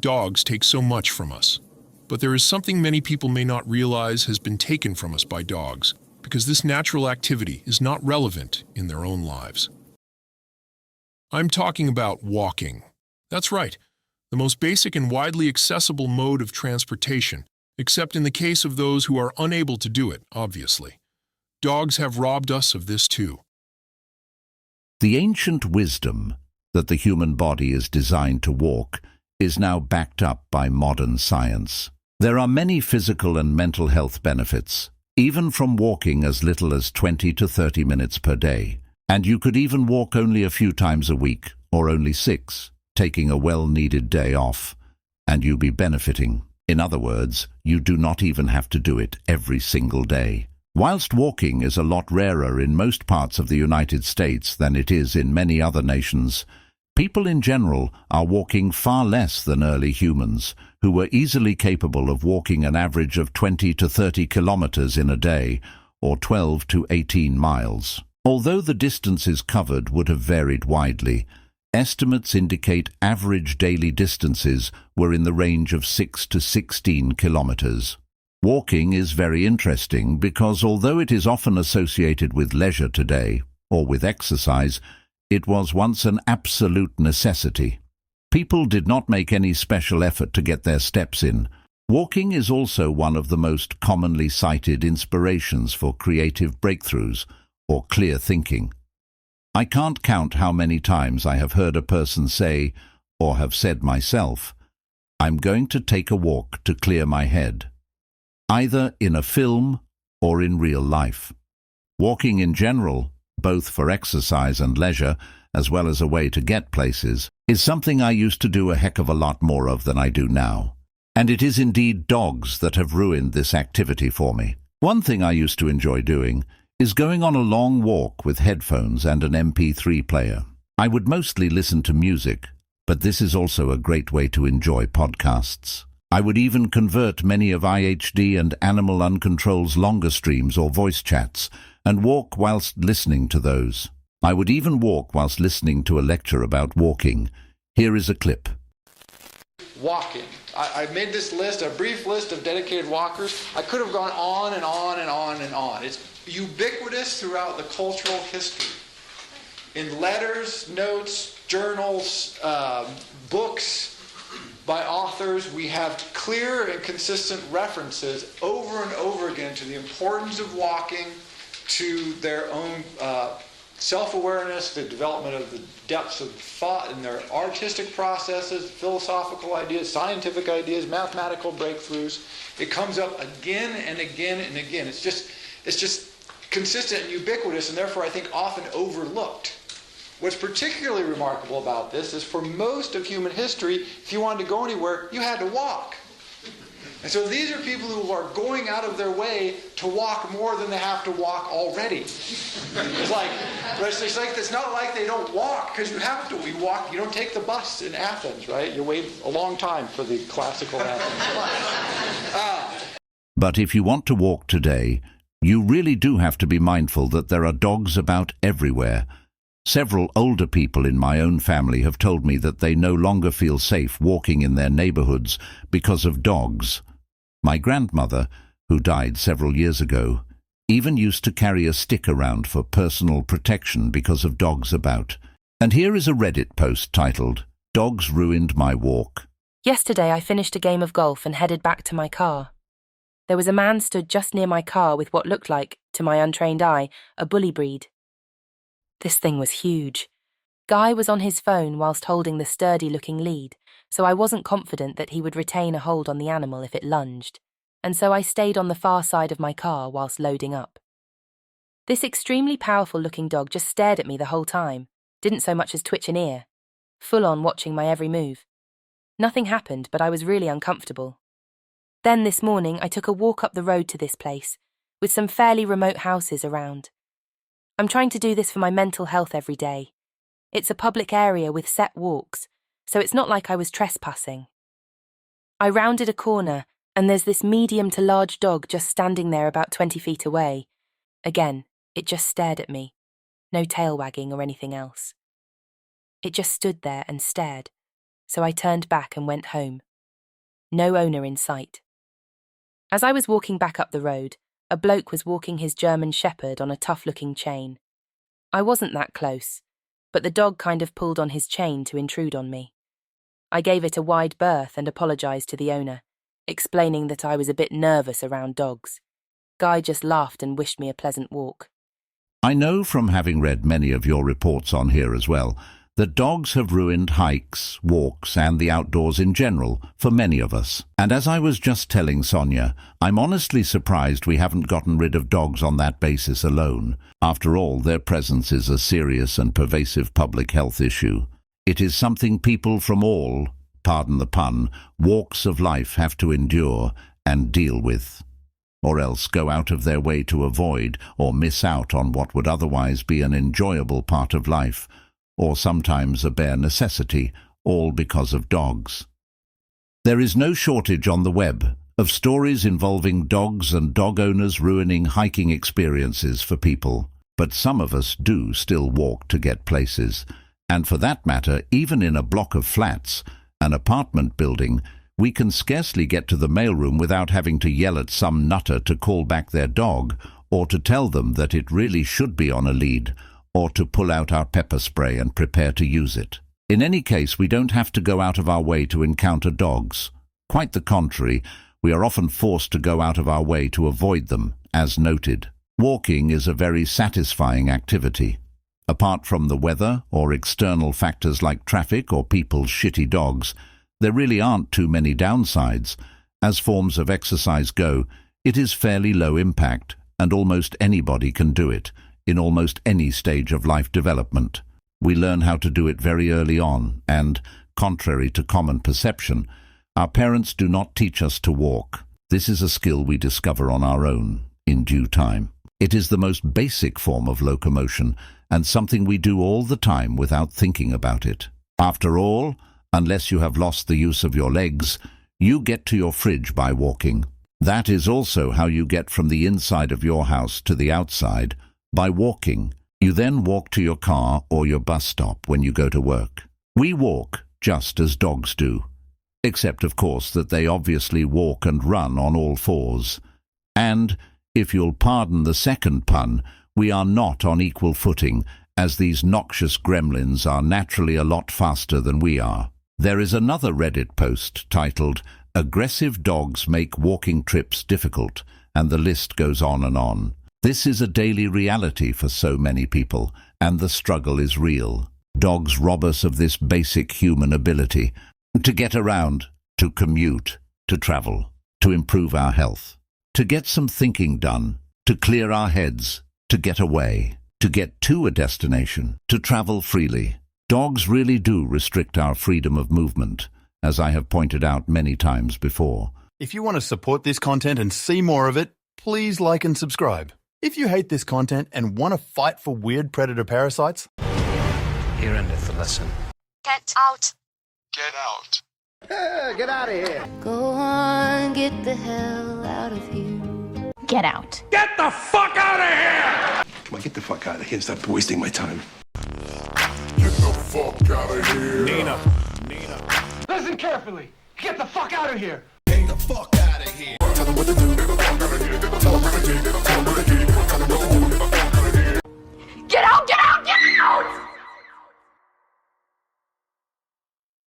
Dogs take so much from us. But there is something many people may not realize has been taken from us by dogs, because this natural activity is not relevant in their own lives. I'm talking about walking. That's right, the most basic and widely accessible mode of transportation, except in the case of those who are unable to do it, obviously. Dogs have robbed us of this too. The ancient wisdom that the human body is designed to walk is now backed up by modern science. There are many physical and mental health benefits, even from walking as little as 20 to 30 minutes per day. And you could even walk only a few times a week, or only 6, taking a well-needed day off, and you'll be benefiting. In other words, you do not even have to do it every single day. Whilst walking is a lot rarer in most parts of the United States than it is in many other nations, people in general are walking far less than early humans, who were easily capable of walking an average of 20 to 30 kilometers in a day, or 12 to 18 miles. Although the distances covered would have varied widely, estimates indicate average daily distances were in the range of 6 to 16 kilometers. Walking is very interesting because although it is often associated with leisure today, or with exercise, it was once an absolute necessity. People did not make any special effort to get their steps in. Walking is also one of the most commonly cited inspirations for creative breakthroughs or clear thinking. I can't count how many times I have heard a person say, or have said myself, "I'm going to take a walk to clear my head," either in a film or in real life. Walking in general, both for exercise and leisure, as well as a way to get places, is something I used to do a heck of a lot more of than I do now. And it is indeed dogs that have ruined this activity for me. One thing I used to enjoy doing is going on a long walk with headphones and an MP3 player. I would mostly listen to music, but this is also a great way to enjoy podcasts. I would even convert many of IHD and Animal Uncontrol's longer streams or voice chats and walk whilst listening to those. I would even walk whilst listening to a lecture about walking. Here is a clip. Walking. I made this list, a brief list of dedicated walkers. I could have gone on and on and on and on. It's ubiquitous throughout the cultural history. In letters, notes, journals, books by authors, we have clear and consistent references over and over again to the importance of walking, to their own self-awareness, the development of the depths of thought in their artistic processes, philosophical ideas, scientific ideas, mathematical breakthroughs. It comes up again and again and again. It's just consistent and ubiquitous, and therefore I think often overlooked. What's particularly remarkable about this is for most of human history, if you wanted to go anywhere, you had to walk. And so these are people who are going out of their way to walk more than they have to walk already. It's not like they don't walk, because you have to. You walk. You don't take the bus in Athens, right? You wait a long time for the classical Athens bus. But if you want to walk today, you really do have to be mindful that there are dogs about everywhere. Several older people in my own family have told me that they no longer feel safe walking in their neighborhoods because of dogs. My grandmother, who died several years ago, even used to carry a stick around for personal protection because of dogs about. And here is a Reddit post titled, "Dogs Ruined My Walk." Yesterday I finished a game of golf and headed back to my car. There was a man stood just near my car with what looked like, to my untrained eye, a bully breed. This thing was huge. Guy was on his phone whilst holding the sturdy-looking lead, so I wasn't confident that he would retain a hold on the animal if it lunged, and so I stayed on the far side of my car whilst loading up. This extremely powerful-looking dog just stared at me the whole time, didn't so much as twitch an ear, full on watching my every move. Nothing happened, but I was really uncomfortable. Then this morning I took a walk up the road to this place, with some fairly remote houses around. I'm trying to do this for my mental health every day. It's a public area with set walks, so it's not like I was trespassing. I rounded a corner, and there's this medium to large dog just standing there about 20 feet away. Again, it just stared at me. No tail wagging or anything else. It just stood there and stared, so I turned back and went home. no owner in sight. As I was walking back up the road, a bloke was walking his German Shepherd on a tough-looking chain. I wasn't that close, but the dog kind of pulled on his chain to intrude on me. I gave it a wide berth and apologised to the owner, explaining that I was a bit nervous around dogs. Guy just laughed and wished me a pleasant walk. I know from having read many of your reports on here as well, that dogs have ruined hikes, walks and the outdoors in general for many of us. And as I was just telling Sonia, I'm honestly surprised we haven't gotten rid of dogs on that basis alone. After all, their presence is a serious and pervasive public health issue. It is something people from all, pardon the pun, walks of life have to endure and deal with, or else go out of their way to avoid or miss out on what would otherwise be an enjoyable part of life, or sometimes a bare necessity, all because of dogs. There is no shortage on the web of stories involving dogs and dog owners ruining hiking experiences for people, but some of us do still walk to get places, and for that matter, even in a block of flats, an apartment building, we can scarcely get to the mailroom without having to yell at some nutter to call back their dog, or to tell them that it really should be on a lead, or to pull out our pepper spray and prepare to use it. In any case, we don't have to go out of our way to encounter dogs. Quite the contrary, we are often forced to go out of our way to avoid them, as noted. Walking is a very satisfying activity. Apart from the weather or external factors like traffic or people's shitty dogs, there really aren't too many downsides. As forms of exercise go, it is fairly low impact, and almost anybody can do it, in almost any stage of life development. We learn how to do it very early on, and, contrary to common perception, our parents do not teach us to walk. This is a skill we discover on our own, in due time. It is the most basic form of locomotion, and something we do all the time without thinking about it. After all, unless you have lost the use of your legs, you get to your fridge by walking. That is also how you get from the inside of your house to the outside, by walking. You then walk to your car or your bus stop when you go to work. We walk just as dogs do, except of course that they obviously walk and run on all fours. And, if you'll pardon the second pun, we are not on equal footing, as these noxious gremlins are naturally a lot faster than we are. There is another Reddit post titled, "Aggressive Dogs Make Walking Trips Difficult," and the list goes on and on. This is a daily reality for so many people, and the struggle is real. Dogs rob us of this basic human ability to get around, to commute, to travel, to improve our health, to get some thinking done, to clear our heads, to get away, to get to a destination, to travel freely. Dogs really do restrict our freedom of movement, as I have pointed out many times before. If you want to support this content and see more of it, please like and subscribe. If you hate this content and want to fight for weird predator parasites, here endeth the lesson. Get out. Get out. Get out of here. Go on, get the hell out of here. Get out. Get the fuck out of here! Come on, get the fuck out of here and stop wasting my time. Get the fuck out of here. Nina. Listen carefully. Get the fuck out of here. Get the fuck out of here. Tell them what to do. Get the fuck out of here. Tell them what to do. Get the fuck out of here. Tell them what to do. Get the fuck out of here. Get out, get out, get out!